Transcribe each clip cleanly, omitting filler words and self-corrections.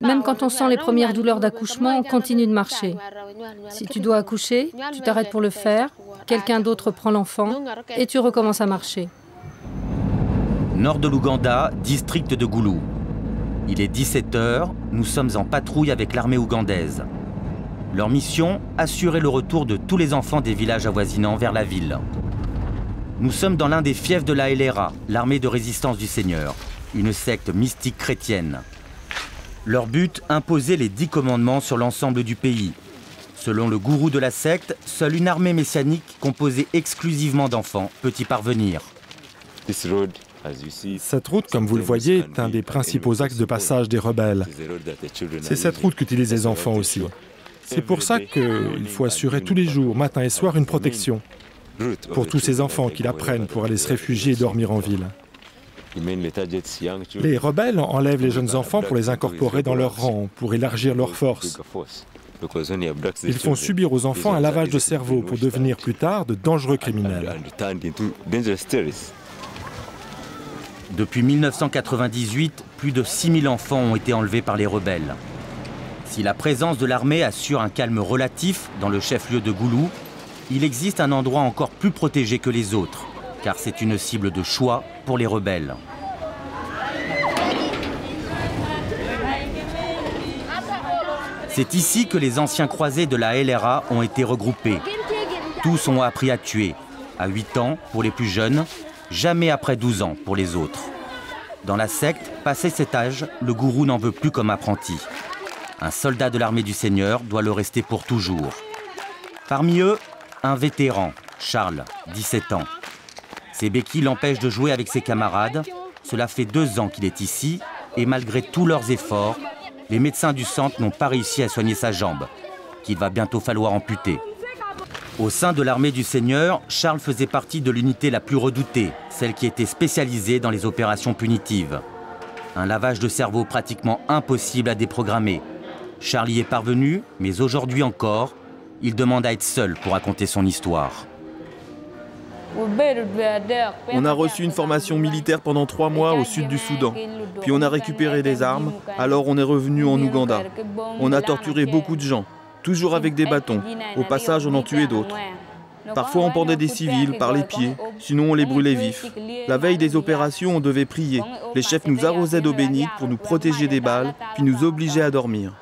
Même quand on sent les premières douleurs d'accouchement, on continue de marcher. Si tu dois accoucher, tu t'arrêtes pour le faire, quelqu'un d'autre prend l'enfant et tu recommences à marcher. Nord de l'Ouganda, district de Goulou. Il est 17 h, nous sommes en patrouille avec l'armée ougandaise. Leur mission, assurer le retour de tous les enfants des villages avoisinants vers la ville. Nous sommes dans l'un des fiefs de la LRA, l'armée de résistance du Seigneur, une secte mystique chrétienne. Leur but, imposer les 10 commandements sur l'ensemble du pays. Selon le gourou de la secte, seule une armée messianique composée exclusivement d'enfants peut y parvenir. Cette route, comme vous le voyez, est un des principaux axes de passage des rebelles. C'est cette route qu'utilisent les enfants aussi. C'est pour ça qu'il faut assurer tous les jours, matin et soir, une protection pour tous ces enfants qui la prennent pour aller se réfugier et dormir en ville. Les rebelles enlèvent les jeunes enfants pour les incorporer dans leur rang, pour élargir leurs forces. Ils font subir aux enfants un lavage de cerveau pour devenir plus tard de dangereux criminels. Depuis 1998, plus de 6000 enfants ont été enlevés par les rebelles. Si la présence de l'armée assure un calme relatif dans le chef-lieu de Goulou, il existe un endroit encore plus protégé que les autres, car c'est une cible de choix pour les rebelles. C'est ici que les anciens croisés de la LRA ont été regroupés. Tous ont appris à tuer, à 8 ans pour les plus jeunes, jamais après 12 ans pour les autres. Dans la secte, passé cet âge, le gourou n'en veut plus comme apprenti. Un soldat de l'armée du Seigneur doit le rester pour toujours. Parmi eux, un vétéran, Charles, 17 ans. Ses béquilles l'empêchent de jouer avec ses camarades. Cela fait 2 ans qu'il est ici et malgré tous leurs efforts, les médecins du centre n'ont pas réussi à soigner sa jambe, qu'il va bientôt falloir amputer. Au sein de l'armée du Seigneur, Charles faisait partie de l'unité la plus redoutée, celle qui était spécialisée dans les opérations punitives. Un lavage de cerveau pratiquement impossible à déprogrammer. Charles y est parvenu, mais aujourd'hui encore, il demande à être seul pour raconter son histoire. On a reçu une formation militaire pendant 3 mois au sud du Soudan. Puis on a récupéré des armes, alors on est revenu en Ouganda. On a torturé beaucoup de gens, toujours avec des bâtons. Au passage, on en tuait d'autres. Parfois, on pendait des civils par les pieds, sinon on les brûlait vifs. La veille des opérations, on devait prier. Les chefs nous arrosaient d'eau bénite pour nous protéger des balles, puis nous obligeaient à dormir.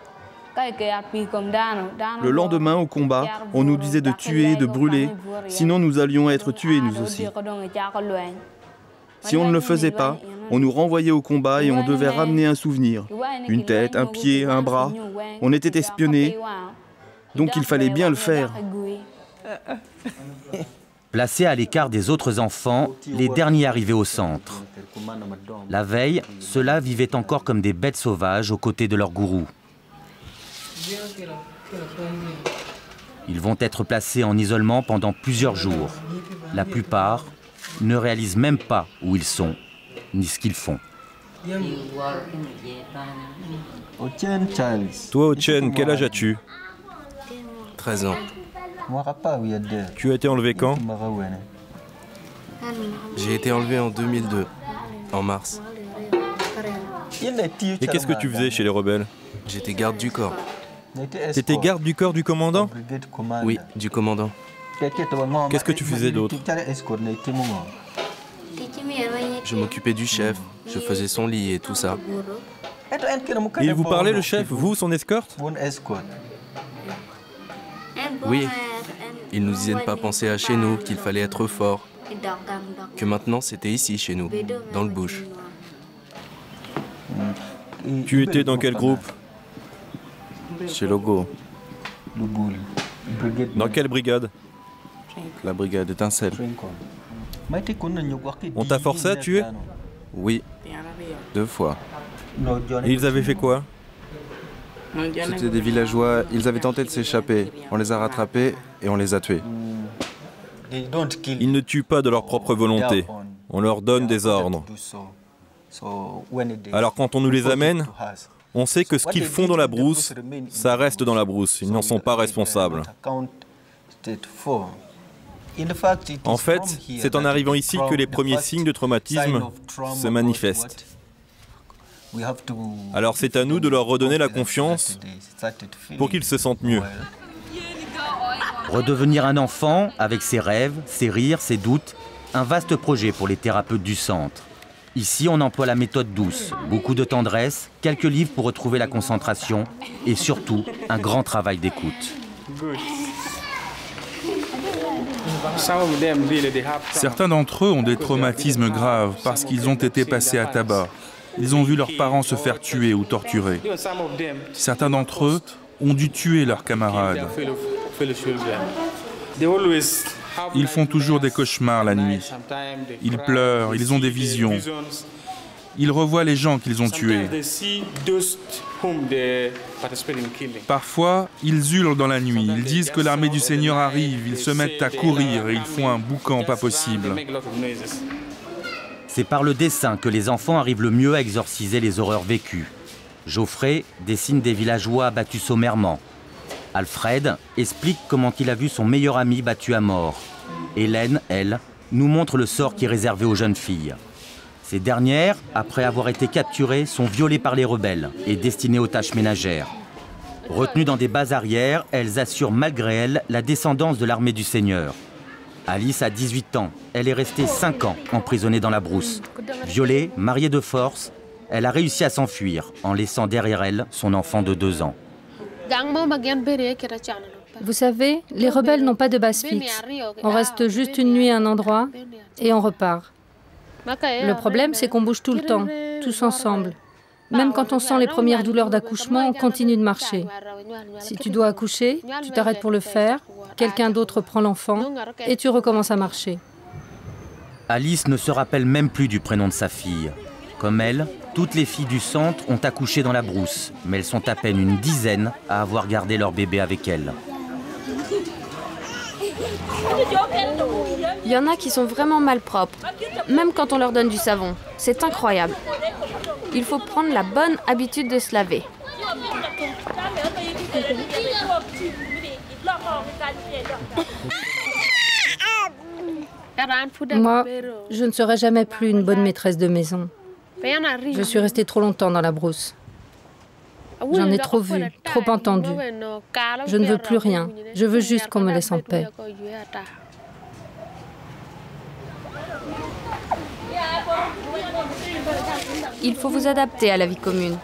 Le lendemain, au combat, on nous disait de tuer, de brûler, sinon nous allions être tués nous aussi. Si on ne le faisait pas, on nous renvoyait au combat et on devait ramener un souvenir. Une tête, un pied, un bras. On était espionnés, donc il fallait bien le faire. Placés à l'écart des autres enfants, les derniers arrivés au centre. La veille, ceux-là vivaient encore comme des bêtes sauvages aux côtés de leur gourou. Ils vont être placés en isolement pendant plusieurs jours. La plupart ne réalisent même pas où ils sont, ni ce qu'ils font. Toi, Ochen, quel âge as-tu? 13 ans. Tu as été enlevé quand? J'ai été enlevé en 2002, en mars. Et qu'est-ce que tu faisais chez les rebelles? J'étais garde du corps. T'étais garde du corps du commandant? Oui, du commandant. Qu'est-ce que tu faisais d'autre? Je m'occupais du chef, je faisais son lit et tout ça. Et il vous parlait, le chef, vous, son escorte? Oui, il nous disait de ne pas penser à chez nous, qu'il fallait être fort. Que maintenant c'était ici, chez nous, dans le bush. Tu étais dans quel groupe? Chez Logo. Dans quelle brigade? La brigade étincelle. On t'a forcé à tuer? Oui, 2 fois. Et ils avaient fait quoi? C'était des villageois, ils avaient tenté de s'échapper. On les a rattrapés et on les a tués. Ils ne tuent pas de leur propre volonté. On leur donne des ordres. Alors quand on nous les amène, on sait que ce qu'ils font dans la brousse, ça reste dans la brousse. Ils n'en sont pas responsables. En fait, c'est en arrivant ici que les premiers signes de traumatisme se manifestent. Alors c'est à nous de leur redonner la confiance pour qu'ils se sentent mieux. Redevenir un enfant avec ses rêves, ses rires, ses doutes, un vaste projet pour les thérapeutes du centre. Ici, on emploie la méthode douce, beaucoup de tendresse, quelques livres pour retrouver la concentration et surtout un grand travail d'écoute. Certains d'entre eux ont des traumatismes graves parce qu'ils ont été passés à tabac. Ils ont vu leurs parents se faire tuer ou torturer. Certains d'entre eux ont dû tuer leurs camarades. Ils font toujours des cauchemars la nuit. Ils pleurent, ils ont des visions. Ils revoient les gens qu'ils ont tués. Parfois, ils hurlent dans la nuit. Ils disent que l'armée du Seigneur arrive. Ils se mettent à courir et ils font un boucan pas possible. C'est par le dessin que les enfants arrivent le mieux à exorciser les horreurs vécues. Geoffrey dessine des villageois abattus sommairement. Alfred explique comment il a vu son meilleur ami battu à mort. Hélène, elle, nous montre le sort qui est réservé aux jeunes filles. Ces dernières, après avoir été capturées, sont violées par les rebelles et destinées aux tâches ménagères. Retenues dans des bases arrières, elles assurent malgré elles la descendance de l'armée du Seigneur. Alice a 18 ans. Elle est restée 5 ans emprisonnée dans la brousse. Violée, mariée de force, elle a réussi à s'enfuir en laissant derrière elle son enfant de 2 ans. Vous savez, les rebelles n'ont pas de base fixe. On reste juste une nuit à un endroit et on repart. Le problème, c'est qu'on bouge tout le temps, tous ensemble. Même quand on sent les premières douleurs d'accouchement, on continue de marcher. Si tu dois accoucher, tu t'arrêtes pour le faire, quelqu'un d'autre prend l'enfant et tu recommences à marcher. Alice ne se rappelle même plus du prénom de sa fille. Comme elle, toutes les filles du centre ont accouché dans la brousse, mais elles sont à peine une dizaine à avoir gardé leur bébé avec elles. Il y en a qui sont vraiment malpropres, même quand on leur donne du savon. C'est incroyable. Il faut prendre la bonne habitude de se laver. Moi, je ne serai jamais plus une bonne maîtresse de maison. Je suis restée trop longtemps dans la brousse. J'en ai trop vu, trop entendu. Je ne veux plus rien. Je veux juste qu'on me laisse en paix. Il faut vous adapter à la vie commune.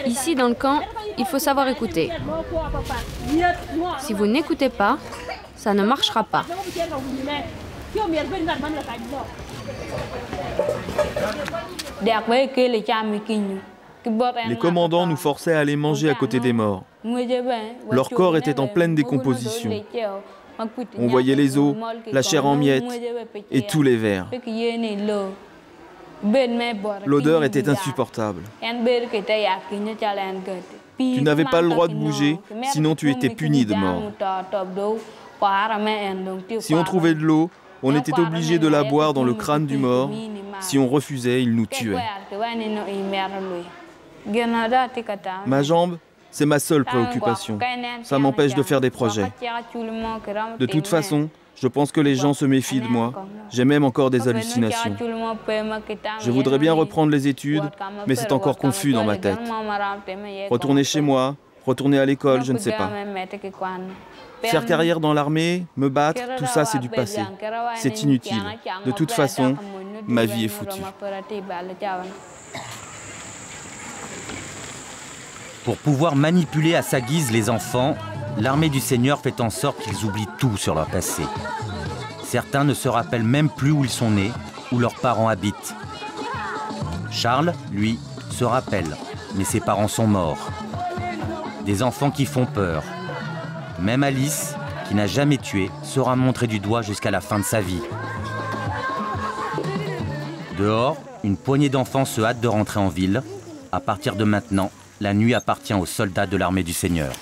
Ici, dans le camp, il faut savoir écouter. Si vous n'écoutez pas, ça ne marchera pas. Les commandants nous forçaient à aller manger à côté des morts. Leur corps était en pleine décomposition. On voyait les os, la chair en miettes et tous les vers. L'odeur était insupportable. Tu n'avais pas le droit de bouger, sinon tu étais puni de mort. Si on trouvait de l'eau, on était obligé de la boire dans le crâne du mort. Si on refusait, il nous tuait. Ma jambe, c'est ma seule préoccupation. Ça m'empêche de faire des projets. De toute façon, je pense que les gens se méfient de moi. J'ai même encore des hallucinations. Je voudrais bien reprendre les études, mais c'est encore confus dans ma tête. Retourner chez moi, retourner à l'école, je ne sais pas. Faire carrière dans l'armée, me battre, tout ça c'est du passé. C'est inutile. De toute façon, ma vie est foutue. Pour pouvoir manipuler à sa guise les enfants, l'armée du Seigneur fait en sorte qu'ils oublient tout sur leur passé. Certains ne se rappellent même plus où ils sont nés, où leurs parents habitent. Charles, lui, se rappelle, mais ses parents sont morts. Des enfants qui font peur. Même Alice, qui n'a jamais tué, sera montrée du doigt jusqu'à la fin de sa vie. Dehors, une poignée d'enfants se hâtent de rentrer en ville. À partir de maintenant, la nuit appartient aux soldats de l'armée du Seigneur.